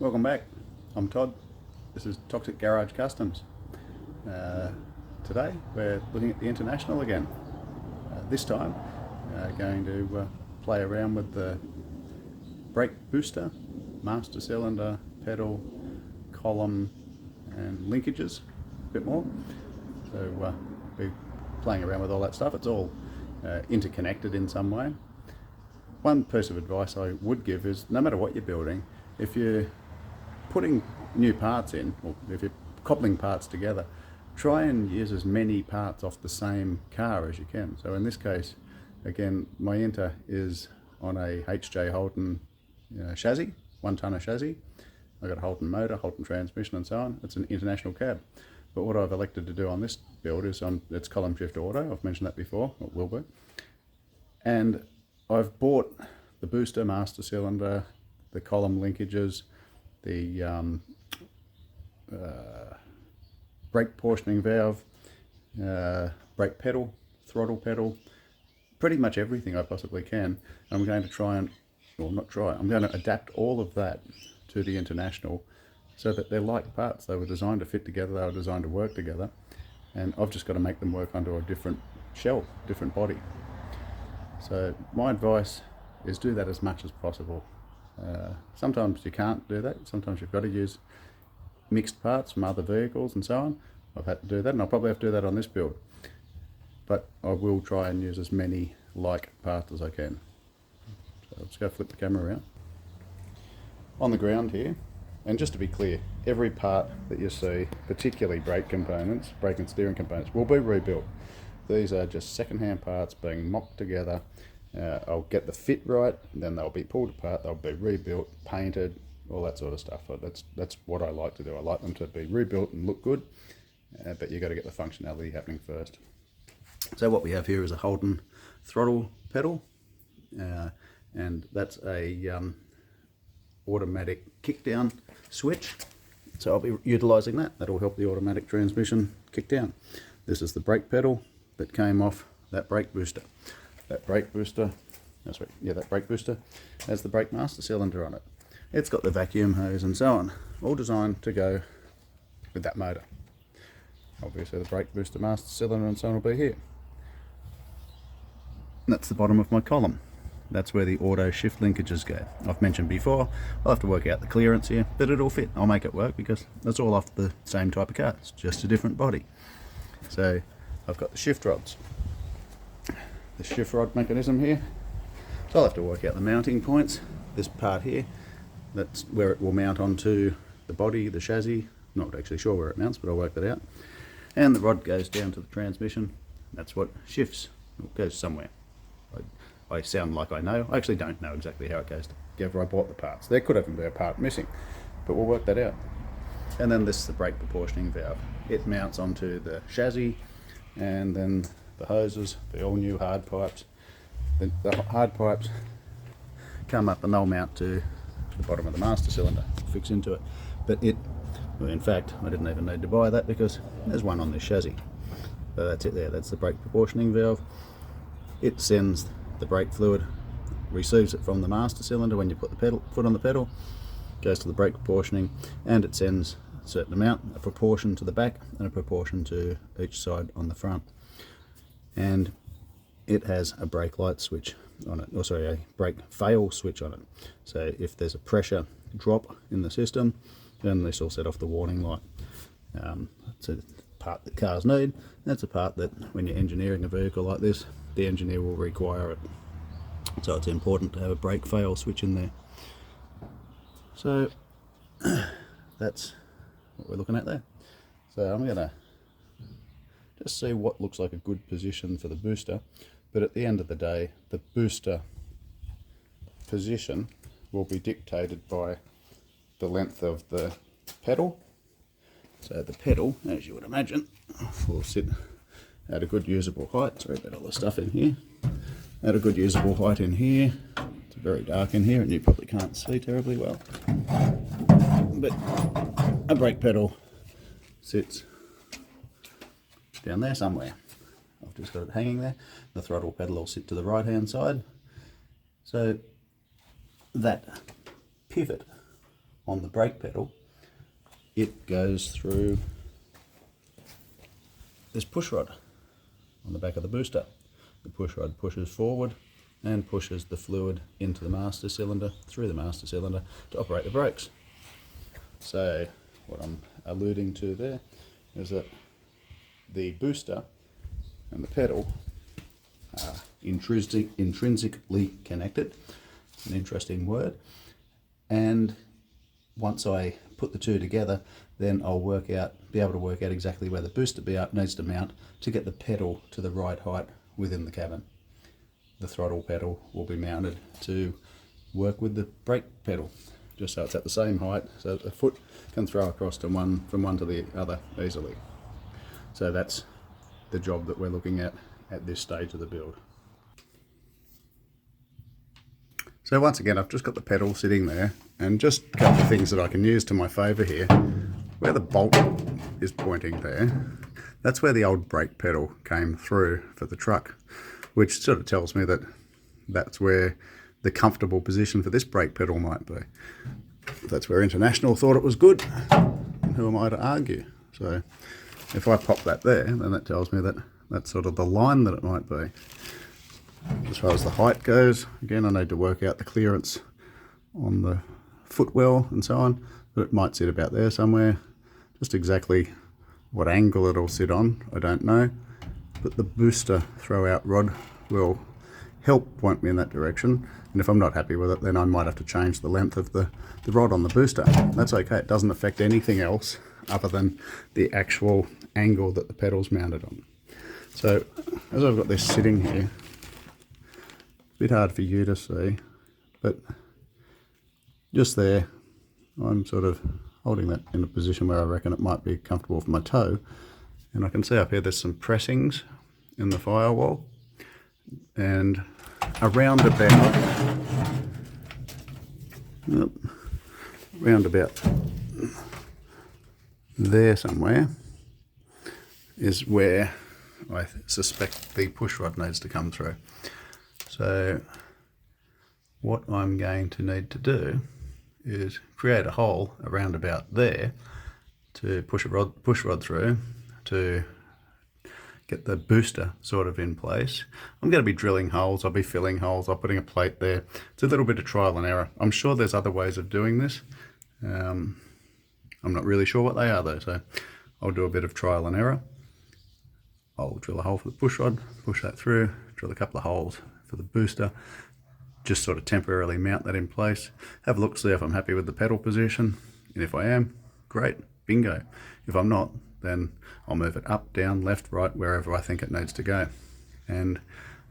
Welcome back. I'm Todd. This is Toxic Garage Customs. Today we're looking at the International again. This time going to play around with the brake booster, master cylinder, pedal, column and linkages a bit more. So we'll be playing around with all that stuff. It's all interconnected in some way. One piece of advice I would give is no matter what you're building, if you're putting new parts in, or if you're coupling parts together, try and use as many parts off the same car as you can. So in this case, again, my Inter is on a HJ Holden chassis, 1 tonner chassis. I've got a Holden motor, Holden transmission and so on. It's an International cab. But what I've elected to do on this build is it's column shift auto. I've mentioned that before, it will be. And I've bought the booster, master cylinder, the column linkages, the brake portioning valve, brake pedal, throttle pedal, pretty much everything I possibly can. I'm going to try and, well not try, I'm going to adapt all of that to the International so that they're like parts. They were designed to fit together, they were designed to work together, and I've just got to make them work under a different shell, different body. So my advice is do that as much as possible. Sometimes you can't do that, sometimes you've got to use mixed parts from other vehicles and so on. I've had to do that, and I'll probably have to do that on this build. But I will try and use as many like parts as I can. So let's go flip the camera around. On the ground here, and just to be clear, every part that you see, particularly brake components, brake and steering components, will be rebuilt. These are just second-hand parts being mocked together. I'll get the fit right, then they'll be pulled apart, they'll be rebuilt, painted, all that sort of stuff. That's what I like to do. I like them to be rebuilt and look good, but you've got to get the functionality happening first. So what we have here is a Holden throttle pedal, and that's a automatic kick-down switch. So I'll be utilising that. That'll help the automatic transmission kick down. This is the brake pedal that came off that brake booster. That brake booster, that's right, yeah, that brake booster has the brake master cylinder on it. It's got the vacuum hose and so on, all designed to go with that motor. Obviously the brake booster, master cylinder and so on will be here. And that's the bottom of my column. That's where the auto shift linkages go. I've mentioned before, I'll have to work out the clearance here, but it'll fit. I'll make it work because that's all off the same type of car. It's just a different body. So I've got the shift rods. The shift rod mechanism here. So I'll have to work out the mounting points. This part here, that's where it will mount onto the body, the chassis. Not actually sure where it mounts, but I'll work that out. And the rod goes down to the transmission. That's what shifts. It goes somewhere. I sound like I know. I actually don't know exactly how it goes together. I bought the parts. There could even be a part missing, but we'll work that out. And then this is the brake proportioning valve. It mounts onto the chassis, and then the hoses, the all new hard pipes. The hard pipes come up and they'll mount to the bottom of the master cylinder, fix into it. But well, in fact, I didn't even need to buy that because there's one on this chassis. So that's it there, that's the brake proportioning valve. It sends the brake fluid, receives it from the master cylinder when you put the foot on the pedal, goes to the brake proportioning, and it sends a certain amount, a proportion to the back and a proportion to each side on the front. And it has a brake light switch on it, or sorry, a brake fail switch on it. So if there's a pressure drop in the system, then this will set off the warning light. It's a part that cars need. That's a part that when you're engineering a vehicle like this, the engineer will require it. So it's important to have a brake fail switch in there. So that's what we're looking at there. So I'm going to just see what looks like a good position for the booster, but at the end of the day the booster position will be dictated by the length of the pedal. So the pedal, as you would imagine, will sit at a good usable height. Sorry about all the stuff in here. At a good usable height in here. It's very dark in here and you probably can't see terribly well, but a brake pedal sits down there somewhere. I've just got it hanging there. The throttle pedal will sit to the right hand side. So that pivot on the brake pedal, it goes through this push rod on the back of the booster. The push rod pushes forward and pushes the fluid into the master cylinder, through the master cylinder, to operate the brakes. So what I'm alluding to there is that the booster and the pedal are intrinsically connected. An interesting word. And once I put the two together, then I'll be able to work out exactly where the booster needs to mount to get the pedal to the right height within the cabin. The throttle pedal will be mounted to work with the brake pedal, just so it's at the same height, so the foot can throw across from one to the other easily. So that's the job that we're looking at this stage of the build. So once again, I've just got the pedal sitting there, and just a couple of things that I can use to my favour here. Where the bolt is pointing there, that's where the old brake pedal came through for the truck, which sort of tells me that that's where the comfortable position for this brake pedal might be. That's where International thought it was good, and who am I to argue? So if I pop that there, then that tells me that that's sort of the line that it might be. As far as the height goes, again, I need to work out the clearance on the footwell and so on, but it might sit about there somewhere. Just exactly what angle it'll sit on, I don't know, but the booster throw-out rod will help point me in that direction, and if I'm not happy with it, then I might have to change the length of the rod on the booster. That's okay, it doesn't affect anything else other than the actual angle that the pedal's mounted on. So as I've got this sitting here, bit hard for you to see, but just there, I'm sort of holding that in a position where I reckon it might be comfortable for my toe, and I can see up here there's some pressings in the firewall, and around about there somewhere is where I suspect the push rod needs to come through. So what I'm going to need to do is create a hole around about there to push rod through to get the booster sort of in place. I'm going to be drilling holes, I'll be filling holes, I'm putting a plate there. It's a little bit of trial and error. I'm sure there's other ways of doing this. I'm not really sure what they are though, so I'll do a bit of trial and error. I'll drill a hole for the push rod, push that through, drill a couple of holes for the booster, just sort of temporarily mount that in place, have a look, see if I'm happy with the pedal position, and if I am, great, bingo. If I'm not, then I'll move it up, down, left, right, wherever I think it needs to go, and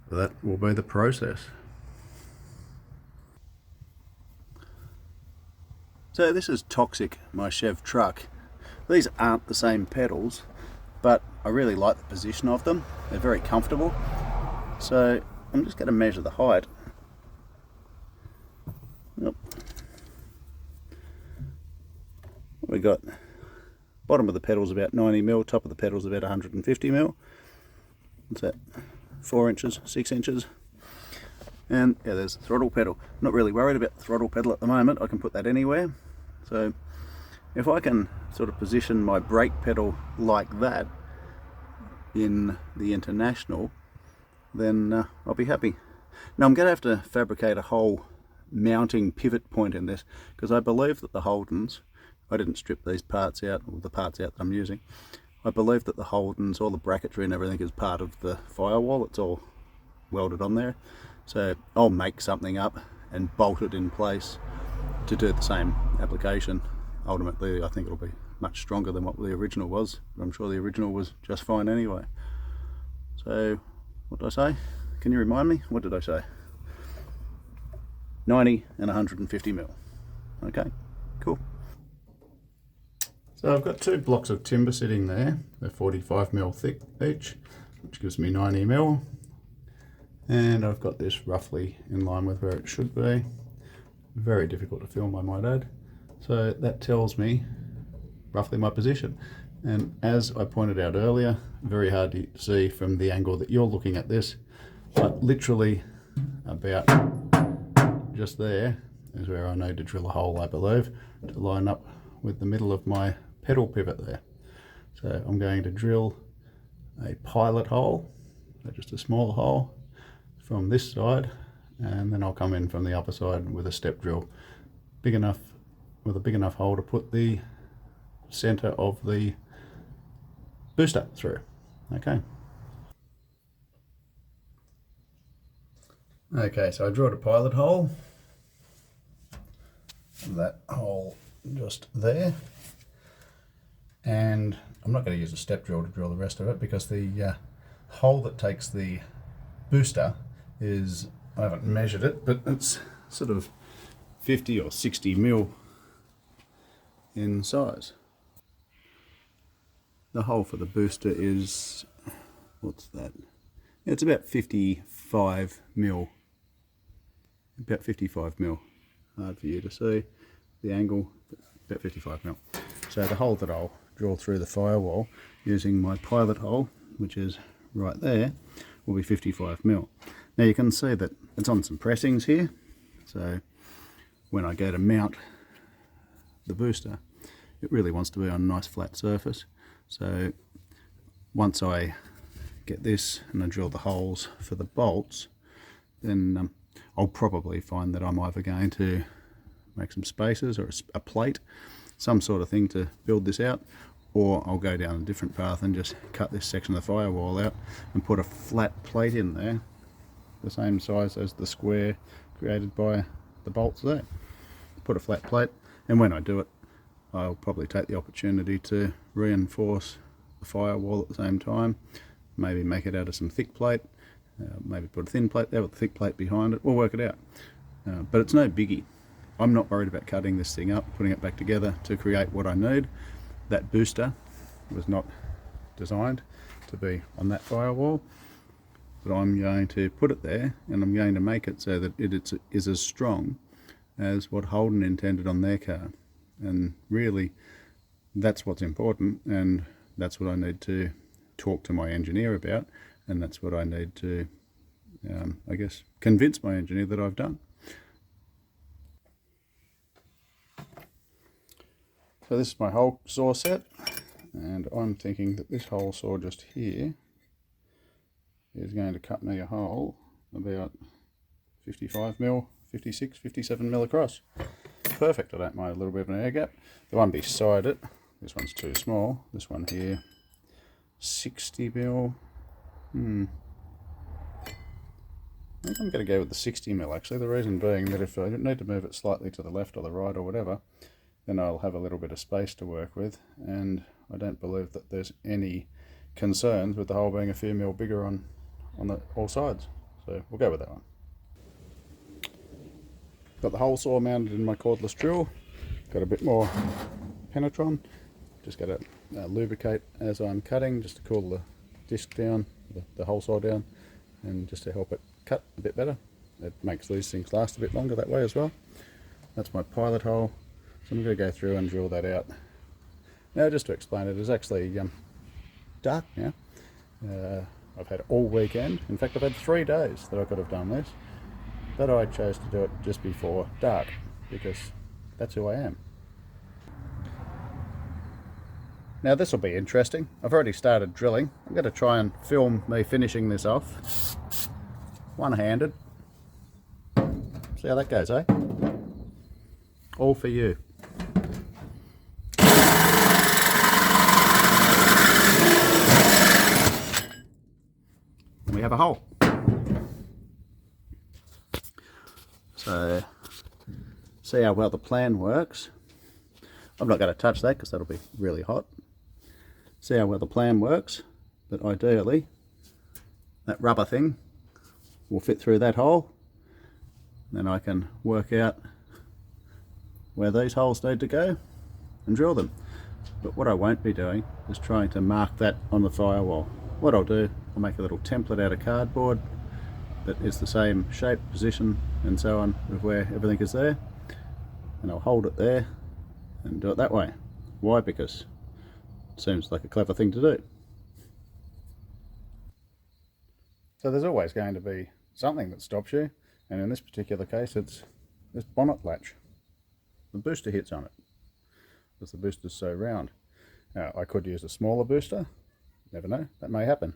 that will be the process. So this is Toxic, my Chev truck. These aren't the same pedals, but I really like the position of them. They're very comfortable. So I'm just going to measure the height. Yep. We got bottom of the pedal's about 90mm, top of the pedal's about 150mm. What's that? 4 inches, 6 inches. And yeah, there's the throttle pedal. I'm not really worried about the throttle pedal at the moment. I can put that anywhere. So if I can sort of position my brake pedal like that in the International, then I'll be happy. Now I'm going to have to fabricate a whole mounting pivot point in this, because I believe that the Holdens, I didn't strip these parts out, or the parts out that I'm using, I believe that the Holdens, all the bracketry and everything is part of the firewall. It's all welded on there. So I'll make something up and bolt it in place to do the same application. Ultimately I think it'll be much stronger than what the original was, but I'm sure the original was just fine anyway. So what did I say? Can you remind me? What did I say? 90 and 150mm. Okay, cool. So I've got two blocks of timber sitting there. They're 45mm thick each, which gives me 90mm. And I've got this roughly in line with where it should be. Very difficult to film, I might add. So that tells me roughly my position. And as I pointed out earlier, very hard to see from the angle that you're looking at this, but literally about just there is where I need to drill a hole, I believe, to line up with the middle of my pedal pivot there. So I'm going to drill a pilot hole, so just a small hole from this side, and then I'll come in from the upper side with a step drill, big enough, with a big enough hole to put the center of the booster through. Okay. Okay, so I drilled a pilot hole. That hole just there. And I'm not going to use a step drill to drill the rest of it because the hole that takes the booster is, I haven't measured it, but it's sort of 50 or 60 mil in size. The hole for the booster is, what's that? It's about 55 mil. About 55 mil. Hard for you to see the angle, but about 55 mil. So the hole that I'll drill through the firewall using my pilot hole, which is right there, will be 55 mil. Now you can see that it's on some pressings here, so when I go to mount the booster, it really wants to be on a nice flat surface. So once I get this and I drill the holes for the bolts, then I'll probably find that I'm either going to make some spacers or a plate, some sort of thing to build this out, or I'll go down a different path and just cut this section of the firewall out and put a flat plate in there, the same size as the square created by the bolts there. Put a flat plate, and when I do it, I'll probably take the opportunity to reinforce the firewall at the same time, maybe make it out of some thick plate, maybe put a thin plate there with a thick plate behind it. We'll work it out, but it's no biggie. I'm not worried about cutting this thing up, putting it back together to create what I need. That booster was not designed to be on that firewall, but I'm going to put it there, and I'm going to make it so that it is as strong as what Holden intended on their car. And really, that's what's important, and that's what I need to talk to my engineer about, and that's what I need to, I guess, convince my engineer that I've done. So this is my hole saw set, and I'm thinking that this hole saw just here is going to cut me a hole about 55 mil, 56, 57 mil across. Perfect. I don't mind a little bit of an air gap. The one beside it, this one's too small. This one here, 60 mil. I think I'm going to go with the 60 mil actually. The reason being that if I need to move it slightly to the left or the right or whatever, then I'll have a little bit of space to work with, and I don't believe that there's any concerns with the hole being a few mil bigger on all sides. So we'll go with that one. Got the hole saw mounted in my cordless drill. Got a bit more penetron. Just got to lubricate as I'm cutting, just to cool the disc down, the hole saw down, and just to help it cut a bit better. It makes these things last a bit longer that way as well. That's my pilot hole. So I'm going to go through and drill that out. Now, just to explain it, it's actually dark now. I've had all weekend. In fact, I've had 3 days that I could have done this. But I chose to do it just before dark because that's who I am. Now this will be interesting. I've already started drilling. I'm going to try and film me finishing this off. One-handed. See how that goes, eh? All for you. And we have a hole. So, see how well the plan works. I'm not going to touch that because that'll be really hot. See how well the plan works, but ideally that rubber thing will fit through that hole. Then I can work out where these holes need to go and drill them. But what I won't be doing is trying to mark that on the firewall. What I'll do, I'll make a little template out of cardboard that is the same shape, position and so on with where everything is there, and I'll hold it there and do it that way. Why? Because it seems like a clever thing to do. So there's always going to be something that stops you, and in this particular case it's this bonnet latch. The booster hits on it because the booster's so round. Now, I could use a smaller booster. Never know, that may happen.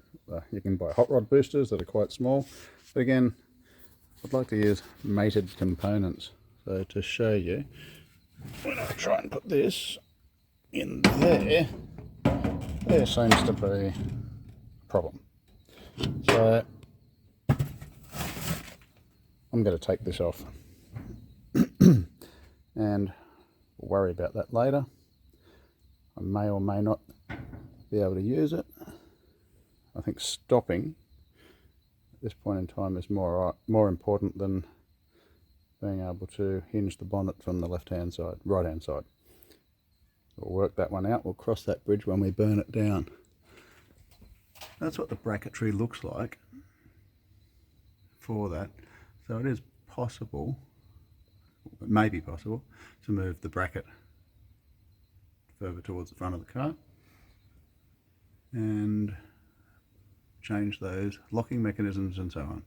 You can buy hot rod boosters that are quite small. But again, I'd like to use mated components. So to show you, when I try and put this in there, there seems to be a problem. So I'm going to take this off and we'll worry about that later. I may or may not be able to use it. I think stopping at this point in time is more important than being able to hinge the bonnet from the left-hand side, right-hand side. We'll work that one out. We'll cross that bridge when we burn it down. That's what the bracketry looks like for that. So it is possible, it may be possible, to move the bracket further towards the front of the car and change those locking mechanisms and so on.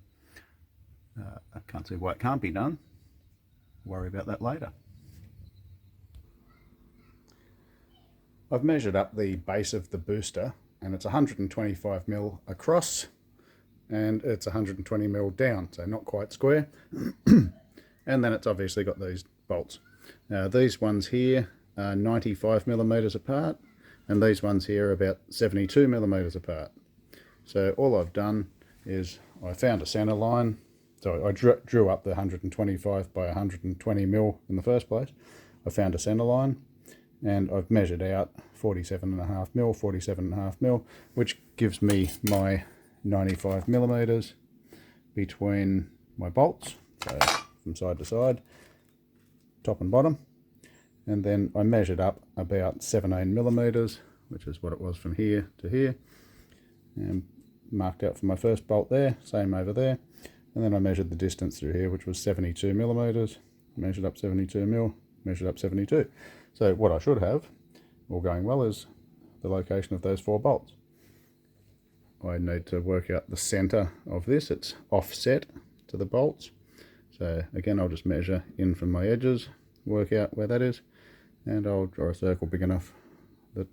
I can't see why it can't be done. Worry about that later. I've measured up the base of the booster and it's 125mm across and it's 120mm down, so not quite square. And then it's obviously got these bolts. Now these ones here are 95mm apart and these ones here are about 72mm apart. So all I've done is I found a center line. So I drew up the 125 by 120mm in the first place. I found a center line and I've measured out 47.5mm, 47.5mm, which gives me my 95mm between my bolts, so from side to side, top and bottom. And then I measured up about 17mm, which is what it was from here to here, and marked out for my first bolt there, same over there. And then I measured the distance through here, which was 72mm, measured up 72mm, measured up 72. So what I should have, all going well, is the location of those 4 bolts. I need to work out the center of this. It's offset to the bolts. So again, I'll just measure in from my edges, work out where that is, and I'll draw a circle big enough that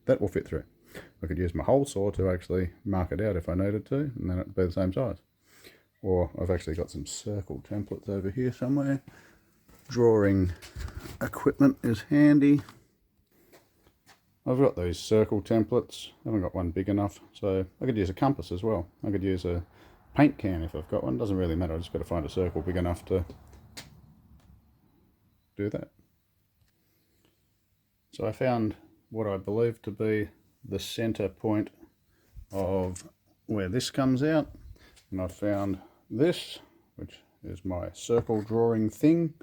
that will fit through. I could use my hole saw to actually mark it out if I needed to, and then it'd be the same size. Or I've actually got some circle templates over here somewhere. Drawing equipment is handy. I've got these circle templates. I haven't got one big enough, so I could use a compass as well. I could use a paint can if I've got one. Doesn't really matter. I just got to find a circle big enough to do that. So I found what I believe to be the center point of where this comes out, and I found this, which is my circle drawing thing.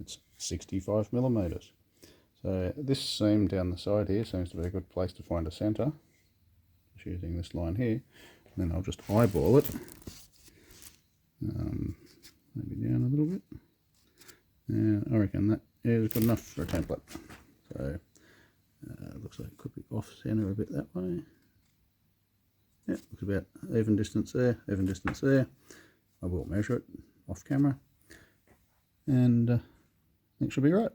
It's 65mm. So this seam down the side here seems to be a good place to find a center. Just using this line here, and then I'll just eyeball it. Maybe down a little bit. Yeah, I reckon that is good enough for a template. So looks like it could be off center a bit that way. Yeah, looks about even distance there, even distance there. I will measure it off camera, and I think it should be right.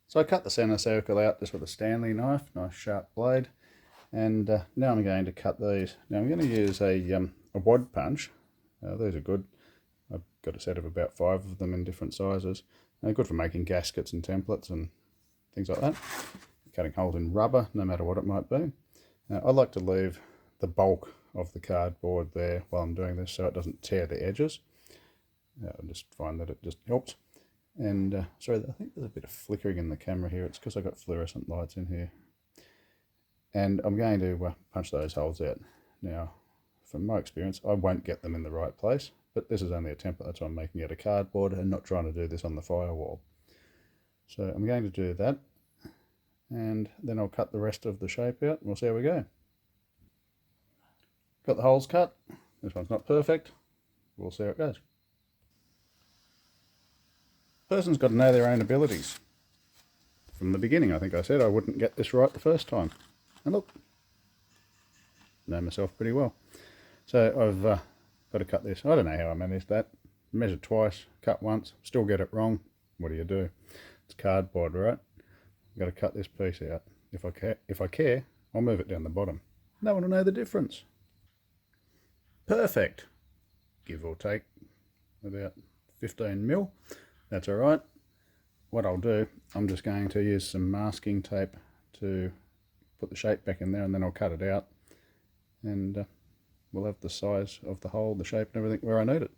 So I cut the center circle out just with a Stanley knife, nice sharp blade, and now I'm going to cut these. Now I'm going to use a wad punch. These are good. I've got a set of about 5 of them in different sizes. They're good for making gaskets and templates and things like that. Cutting holes in rubber, no matter what it might be. I like to leave the bulk of the cardboard there while I'm doing this so it doesn't tear the edges. I just find that it just helps. And sorry, I think there's a bit of flickering in the camera here. It's because I've got fluorescent lights in here. And I'm going to punch those holes out. Now, from my experience, I won't get them in the right place, but this is only a template. That's why I'm making it a cardboard and not trying to do this on the firewall. So I'm going to do that, and then I'll cut the rest of the shape out and we'll see how we go. Got the holes cut. This one's not perfect. We'll see how it goes. Person's got to know their own abilities. From the beginning, I think I said I wouldn't get this right the first time. And look, know myself pretty well. So I've got to cut this. I don't know how I managed that. Measure twice, cut once, still get it wrong. What do? It's cardboard, right? I've got to cut this piece out. If I care, I'll move it down the bottom. No one will know the difference. Perfect. Give or take about 15 mil. That's all right. What I'll do, I'm just going to use some masking tape to put the shape back in there, and then I'll cut it out, and we'll have the size of the hole, the shape and everything where I need it.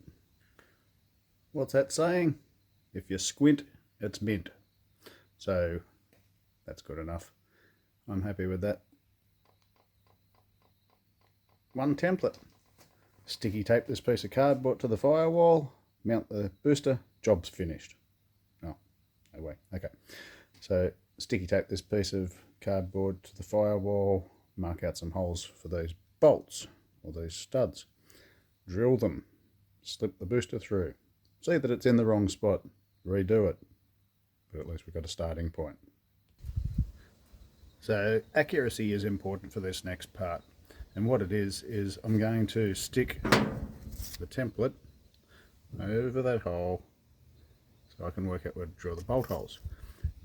What's that saying? If you squint, it's mint. So that's good enough. I'm happy with that. One template. Sticky tape this piece of cardboard to the firewall, mount the booster, job's finished. Oh, no way. Okay. So sticky tape this piece of cardboard to the firewall, mark out some holes for those bolts or those studs, drill them, slip the booster through, see that it's in the wrong spot, redo it, but at least we've got a starting point. So accuracy is important for this next part, and what it is I'm going to stick the template over that hole so I can work out where to drill the bolt holes.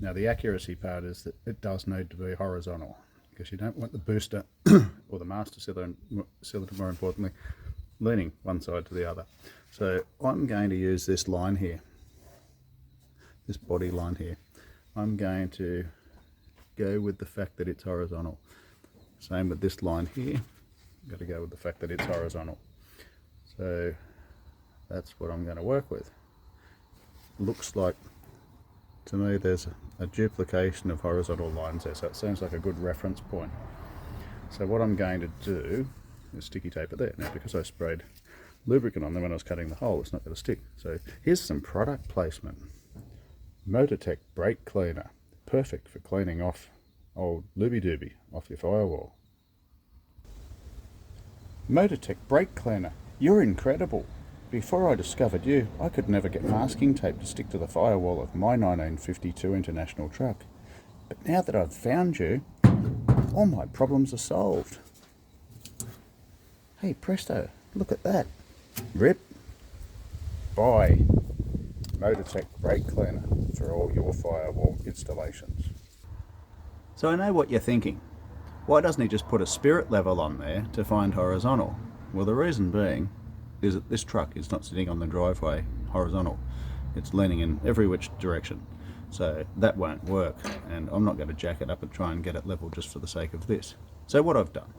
Now the accuracy part is that it does need to be horizontal, because you don't want the booster or the master cylinder more importantly, leaning one side to the other. So I'm going to use this line here, this body line here. I'm going to go with the fact that it's horizontal. Same with this line here, got to go with the fact that it's horizontal. So that's what I'm going to work with. Looks like to me there's a duplication of horizontal lines there, so it seems like a good reference point. So what I'm going to do is sticky tape it there. Now because I sprayed lubricant on them when I was cutting the hole, it's not going to stick. So here's some product placement. Motortech brake cleaner, perfect for cleaning off old looby-dooby off your firewall. Motortech brake cleaner, you're incredible. Before I discovered you, I could never get masking tape to stick to the firewall of my 1952 International truck. But now that I've found you, all my problems are solved. Hey presto, look at that. Rip. Buy Motortech brake cleaner for all your firewall installations. So I know what you're thinking. Why doesn't he just put a spirit level on there to find horizontal? Well, the reason being is that this truck is not sitting on the driveway horizontal. It's leaning in every which direction. So that won't work, and I'm not going to jack it up and try and get it level just for the sake of this. So what I've done,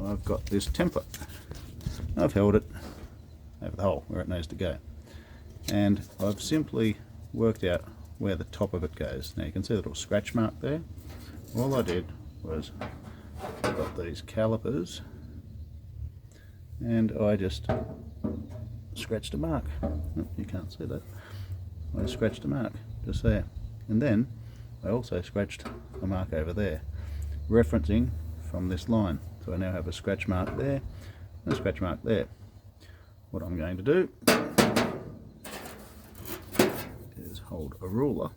I've got this template. I've held it over the hole where it needs to go, and I've simply worked out where the top of it goes. Now you can see the little scratch mark there. All I did was I got these calipers and I just scratched a mark. Oh, you can't see that. I scratched a mark just there, and then I also scratched a mark over there, referencing from this line. So I now have a scratch mark there and a scratch mark there. What I'm going to do is hold a ruler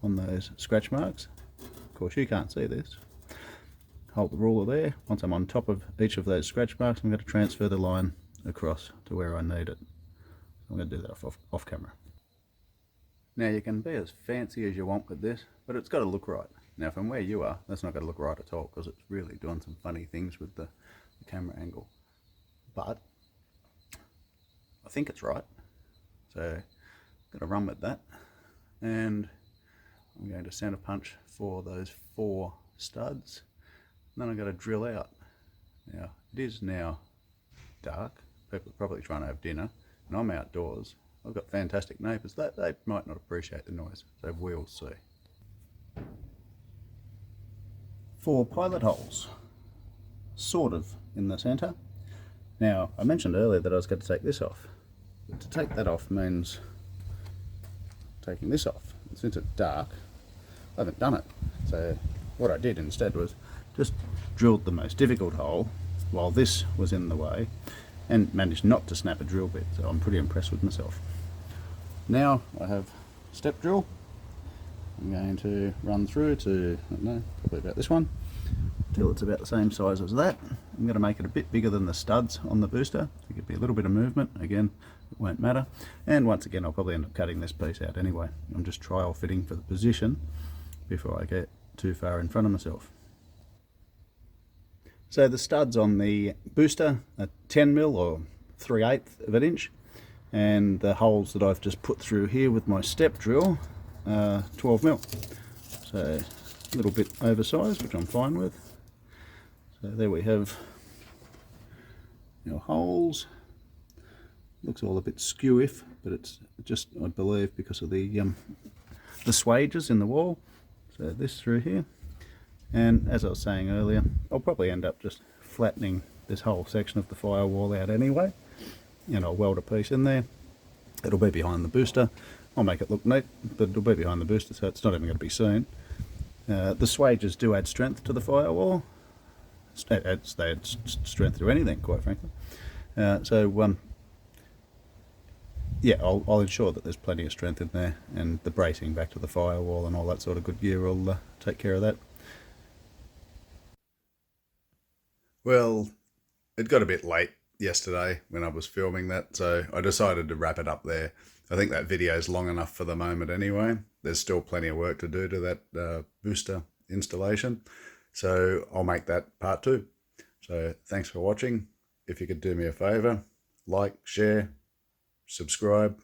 on those scratch marks. Of course you can't see this. Hold the ruler there. Once I'm on top of each of those scratch marks, I'm going to transfer the line across to where I need it. I'm going to do that off camera. Now you can be as fancy as you want with this, but it's got to look right. Now from where you are, that's not going to look right at all, because it's really doing some funny things with the camera angle. But I think it's right, so I'm going to run with that, and I'm going to center punch for those 4 studs. And then I'm going to drill out. Now it is now dark, people are probably trying to have dinner, and I'm outdoors. I've got fantastic neighbours. They might not appreciate the noise, so we'll see. 4 pilot holes, sort of in the centre. Now I mentioned earlier that I was going to take this off. But to take that off means taking this off. And since it's dark, I haven't done it. So what I did instead was just drilled the most difficult hole while this was in the way, and managed not to snap a drill bit, so I'm pretty impressed with myself. Now I have step drill. I'm going to run through to, I don't know, probably about this one, till it's about the same size as that. I'm going to make it a bit bigger than the studs on the booster. I think it'd be a little bit of movement. Again, it won't matter. And once again, I'll probably end up cutting this piece out anyway. I'm just trial fitting for the position before I get too far in front of myself. So the studs on the booster are 10mm or 3/8 of an inch, and the holes that I've just put through here with my step drill are 12mm. So a little bit oversized, which I'm fine with. So there we have your holes. Looks all a bit skew-if, but it's just, I believe, because of the swages in the wall. So this through here. And as I was saying earlier, I'll probably end up just flattening this whole section of the firewall out anyway. And I'll weld a piece in there. It'll be behind the booster. I'll make it look neat, but it'll be behind the booster, so it's not even going to be seen. The swages do add strength to the firewall. They add strength to anything, quite frankly. Yeah, I'll ensure that there's plenty of strength in there, and the bracing back to the firewall and all that sort of good gear will take care of that. Well, it got a bit late yesterday when I was filming that, so I decided to wrap it up there. I think that video is long enough for the moment anyway. There's still plenty of work to do to that booster installation, so I'll make that part 2. So thanks for watching. If you could do me a favour, like, share, subscribe,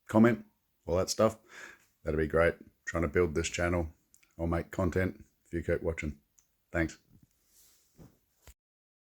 comment, all that stuff, that'd be great. Trying to build this channel. I'll make content if you keep watching. Thanks.